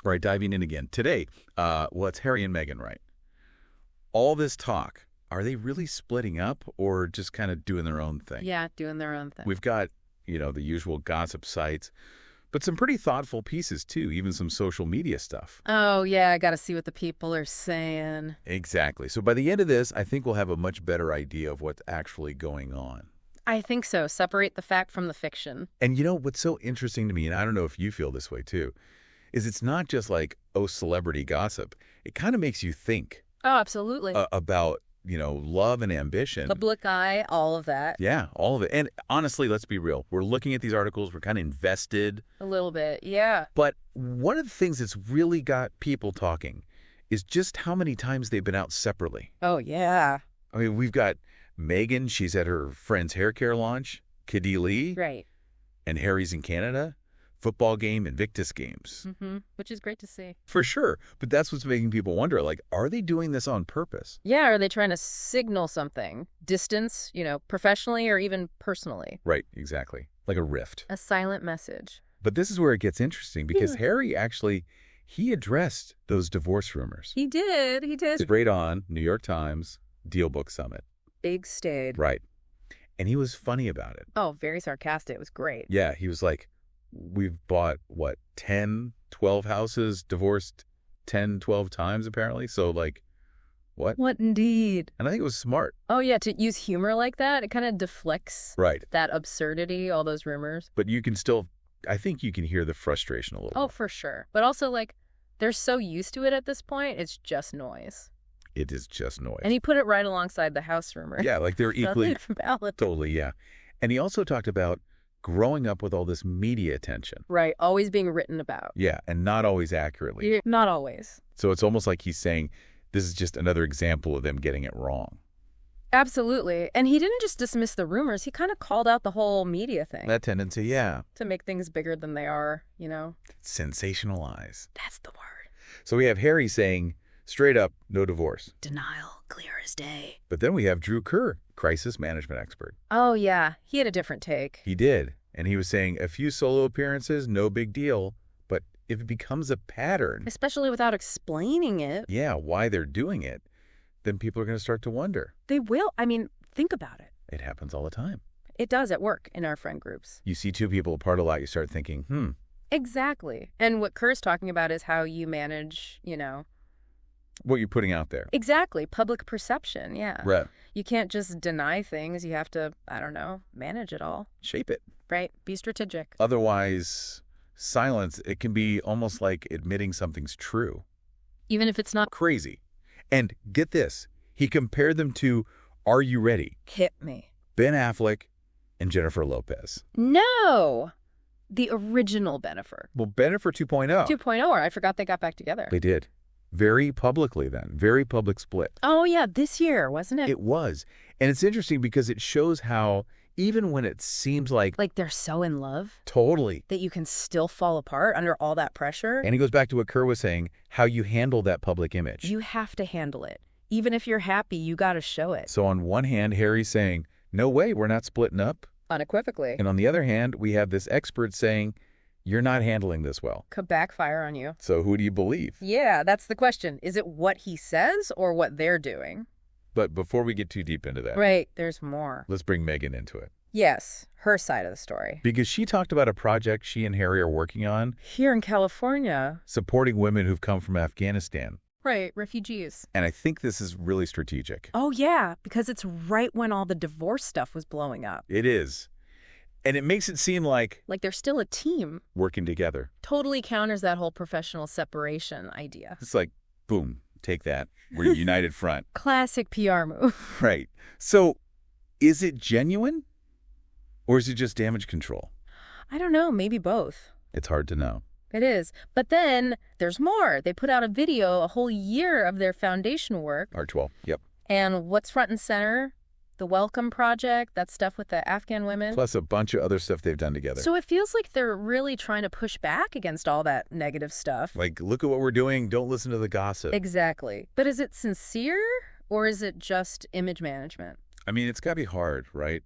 All right, diving in again. Today, well, it's Harry and Meghan, right? All this talk, are they really splitting up or just kind of doing their own thing? Yeah, doing their own thing. We've got, the usual gossip sites, but some pretty thoughtful pieces too, even some social media stuff. Oh, yeah, I got to see what the people are saying. Exactly. So by the end of this, I think we'll have a much better idea of what's actually going on. I think so. Separate the fact from the fiction. And what's so interesting to me, and I don't know if you feel this way too, is it's not just like, oh, celebrity gossip. It kind of makes you think Oh, absolutely. about, love and ambition. Public eye, all of that. Yeah, all of it. And honestly, let's be real. We're looking at these articles. We're kind of invested. A little bit, yeah. But one of the things that's really got people talking is just how many times they've been out separately. Oh, yeah. I mean, we've got Meghan. She's at her friend's hair care launch. Kiddy Lee. Right. And Harry's in Canada. Football game, Invictus games. Mm-hmm. Which is great to see. For sure. But that's what's making people wonder, like, are they doing this on purpose? Yeah, are they trying to signal something? Distance, professionally or even personally? Right, exactly. Like a rift. A silent message. But this is where it gets interesting because Harry actually, he addressed those divorce rumors. He did. Straight on, New York Times, Deal Book Summit. Big stage. Right. And he was funny about it. Oh, very sarcastic. It was great. Yeah, he was like, we've bought, 10, 12 houses, divorced 10, 12 times apparently. So like, what? What indeed? And I think it was smart. Oh, yeah, to use humor like that, it kind of deflects Right. that absurdity, all those rumors. But you can still, I think you can hear the frustration a little Oh, bit. for sure. But also, like, they're so used to it at this point, it's just noise. It is just noise. And he put it right alongside the house rumor. Yeah, like they're equally, Nothing valid. totally, yeah. And he also talked about growing up with all this media attention. Right, always being written about. Yeah, and not always accurately. Not always. So it's almost like he's saying, this is just another example of them getting it wrong. Absolutely. And he didn't just dismiss the rumors, he kind of called out the whole media thing. That tendency, yeah. To make things bigger than they are, Sensationalize. That's the word. So we have Harry saying, straight up, no divorce. Denial, clear as day. But then we have Drew Kerr, crisis management expert. Oh, yeah. He had a different take. He did. And he was saying a few solo appearances, no big deal. But if it becomes a pattern, Especially without explaining it. yeah, why they're doing it, then people are going to start to wonder. They will. I mean, think about it. It happens all the time. It does at work in our friend groups. You see two people apart a lot, you start thinking, Exactly. And what Kerr's talking about is how you manage, what you're putting out there. Exactly. Public perception. Yeah. Right. You can't just deny things. You have to, manage it all. Shape it. Right. Be strategic. Otherwise, silence, it can be almost like admitting something's true. Even if it's not. Crazy. And get this, he compared them to Are You Ready? Hit me. Ben Affleck and Jennifer Lopez. No. The original Bennifer. Well, Bennifer 2.0. 2.0, or I forgot they got back together. They did. Very publicly then. Very public split. Oh, yeah. This year, wasn't it? It was. And it's interesting because it shows how even when it seems like they're so in love totally, that you can still fall apart under all that pressure. and he goes back to what Kerr was saying, how you handle that public image. You have to handle it. Even if you're happy, you got to show it. So on one hand, Harry's saying, no way, we're not splitting up. Unequivocally. And on the other hand, we have this expert saying, you're not handling this well. Could backfire on you. So who do you believe? Yeah, that's the question. Is it what he says or what they're doing? But before we get too deep into that, Right, there's more. let's bring Meghan into it. Yes, her side of the story. Because she talked about a project she and Harry are working on, Here in California. supporting women who've come from Afghanistan. Right, refugees. And I think this is really strategic. Oh, yeah, because it's right when all the divorce stuff was blowing up. It is. And it makes it seem like Like they're still a team. working together. Totally counters that whole professional separation idea. It's like, boom, take that. We're a united front. Classic PR move. Right. So is it genuine or is it just damage control? I don't know, maybe both. It's hard to know. It is. But then there's more. They put out a video, a whole year of their foundation work. R12. Yep. And what's front and center? The Welcome Project, that stuff with the Afghan women. Plus a bunch of other stuff they've done together. So it feels like they're really trying to push back against all that negative stuff. Like, look at what we're doing. Don't listen to the gossip. Exactly. But is it sincere or is it just image management? I mean, it's got to be hard, right?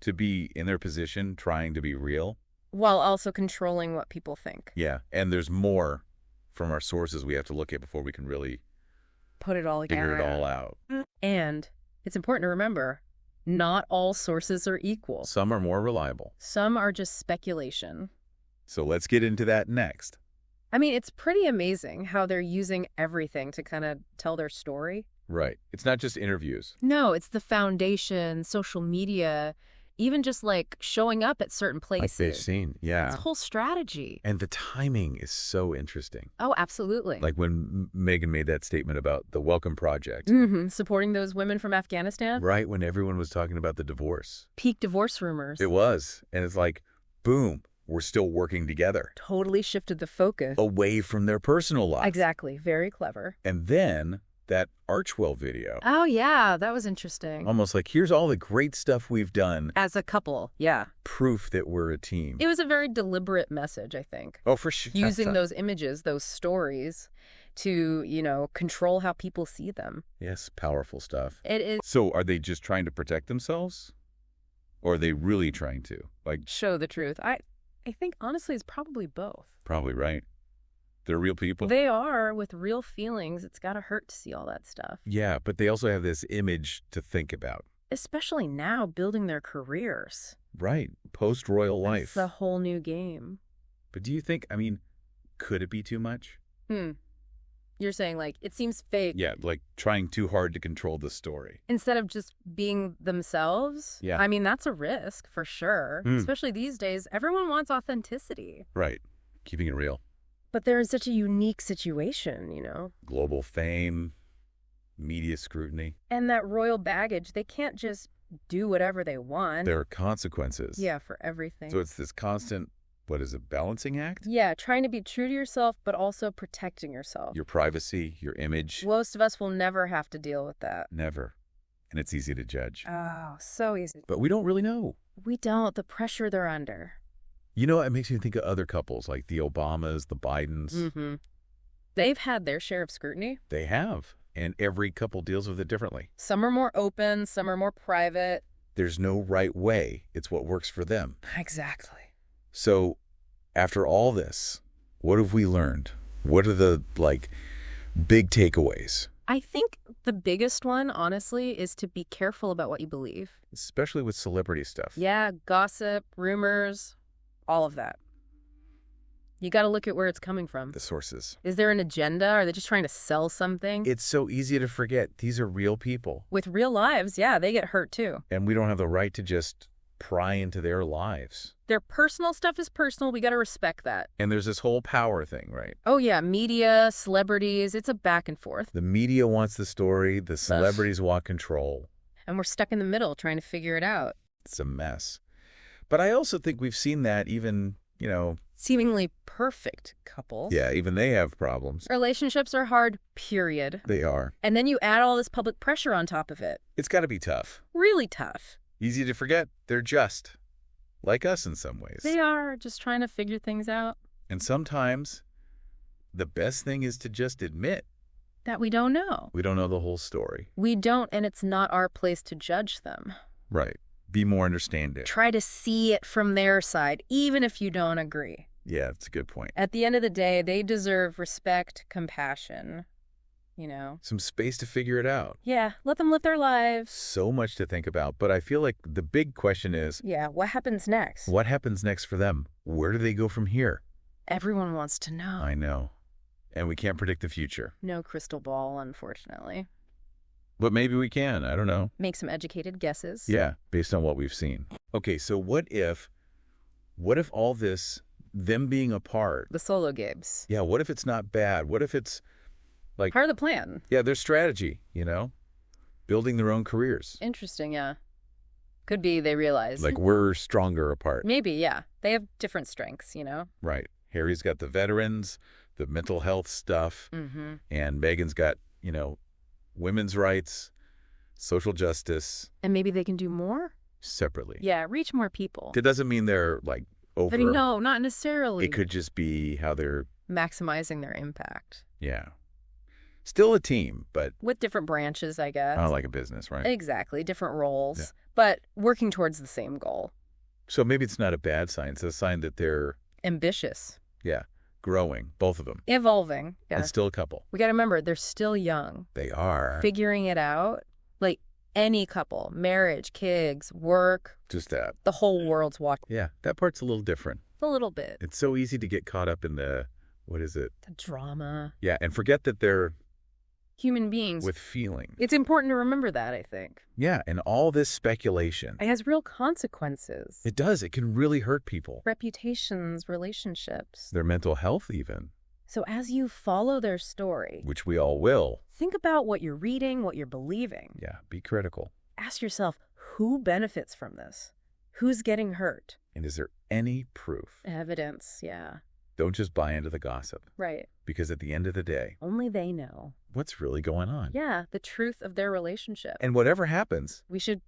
To be in their position, trying to be real. While also controlling what people think. Yeah. And there's more from our sources we have to look at before we can really Put it all figure together. it all out. And it's important to remember, not all sources are equal. Some are more reliable. Some are just speculation. So let's get into that next. I mean, it's pretty amazing how they're using everything to kind of tell their story. Right. It's not just interviews. No, it's the foundation, social media, even just like showing up at certain Like places. they've seen. Yeah. It's a whole strategy. And the timing is so interesting. Oh, absolutely. Like when Meghan made that statement about the Welcome Project. Supporting those women from Afghanistan. Right when everyone was talking about the divorce. Peak divorce rumors. It was. And it's like, boom, we're still working together. Totally shifted the focus. Away from their personal lives. Exactly. Very clever. And then that Archwell video. Oh, yeah. That was interesting. Almost like, here's all the great stuff we've done. As a couple. Yeah. Proof that we're a team. It was a very deliberate message, I think. Oh, for sure. Using those images, those stories to, control how people see them. Yes, powerful stuff. It is. So are they just trying to protect themselves? Or are they really trying to? Like, Show the truth. I think, honestly, it's probably both. probably right. They're real people. They are, with real feelings. It's got to hurt to see all that stuff. Yeah, but they also have this image to think about. Especially now, building their careers. Right. Post-royal life. It's a whole new game. But do you think, could it be too much? You're saying, like, it seems fake. Yeah, like trying too hard to control the story. Instead of just being themselves. Yeah. I mean, that's a risk, for sure. Especially these days. Everyone wants authenticity. Right. Keeping it real. But they're in such a unique situation, Global fame, media scrutiny. And that royal baggage, they can't just do whatever they want. There are consequences. Yeah, for everything. So it's this constant, what is it, balancing act? Yeah, trying to be true to yourself, but also protecting yourself. Your privacy, your image. Most of us will never have to deal with that. Never. And it's easy to judge. Oh, so easy. But we don't really know. We don't. The pressure they're under. It makes me think of other couples like the Obamas, the Bidens. Mm-hmm. They've had their share of scrutiny. They have. And every couple deals with it differently. Some are more open, some are more private. There's no right way. It's what works for them. Exactly. So after all this, what have we learned? What are the, big takeaways? I think the biggest one, honestly, is to be careful about what you believe. Especially with celebrity stuff. Yeah, gossip, rumors, all of that. You got to look at where it's coming from. The sources. Is there an agenda? Are they just trying to sell something? It's so easy to forget. These are real people. With real lives, yeah, they get hurt too. And we don't have the right to just pry into their lives. Their personal stuff is personal. We got to respect that. And there's this whole power thing, right? Oh, yeah. Media, celebrities, it's a back and forth. The media wants the story. The celebrities want control. And we're stuck in the middle trying to figure it out. It's a mess. But I also think we've seen that even, Seemingly perfect couples. Yeah, even they have problems. Relationships are hard, period. They are. And then you add all this public pressure on top of it. It's got to be tough. Really tough. Easy to forget. They're just like us in some ways. They are just trying to figure things out. And sometimes the best thing is to just admit that we don't know. We don't know the whole story. We don't, and it's not our place to judge them. Right. Be more understanding. Try to see it from their side, even if you don't agree. Yeah, that's a good point. At the end of the day, they deserve respect, compassion, Some space to figure it out. Yeah, let them live their lives. So much to think about, but I feel like the big question is... Yeah, what happens next? What happens next for them? Where do they go from here? Everyone wants to know. I know. And we can't predict the future. No crystal ball, unfortunately. But maybe we can. I don't know. Make some educated guesses. Yeah, based on what we've seen. Okay, so what if all this, them being apart... The solo gigs. Yeah, what if it's not bad? What if it's like... part of the plan. Yeah, their strategy, building their own careers. Interesting, yeah. Could be they realize. Like we're stronger apart. Maybe, yeah. They have different strengths, Right. Harry's got the veterans, the mental health stuff, and Meghan's got, women's rights, social justice. And maybe they can do more? Separately. Yeah, reach more people. It doesn't mean they're, over. No, not necessarily. It could just be how they're... maximizing their impact. Yeah. Still a team, but... with different branches, I guess. Like a business, right? Exactly, different roles, yeah. But working towards the same goal. So maybe it's not a bad sign. It's a sign that they're... ambitious. Yeah. growing, both of them, Evolving. Yeah. and still a couple. We got to remember, they're still young. They are. Figuring it out. Like any couple, marriage, kids, work, Just that. the whole world's watching. Yeah, that part's a little different. A little bit. It's so easy to get caught up in the, what is it? The drama. Yeah, and forget that they're Human beings. with feelings. It's important to remember that, I think. Yeah, and all this speculation. It has real consequences. It does. It can really hurt people. Reputations, relationships. Their mental health even, So as you follow their story, which we all will. think about what you're reading, what you're believing. Yeah, be critical. Ask yourself, who benefits from this? Who's getting hurt? And is there any proof? Evidence, yeah. Don't just buy into the gossip. Right. Because at the end of the day, Only they know. what's really going on? Yeah, the truth of their relationship. And whatever happens, We should,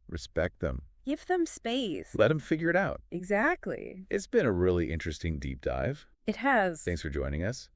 respect them. give them space. Let them figure it out. Exactly. It's been a really interesting deep dive. It has. Thanks for joining us.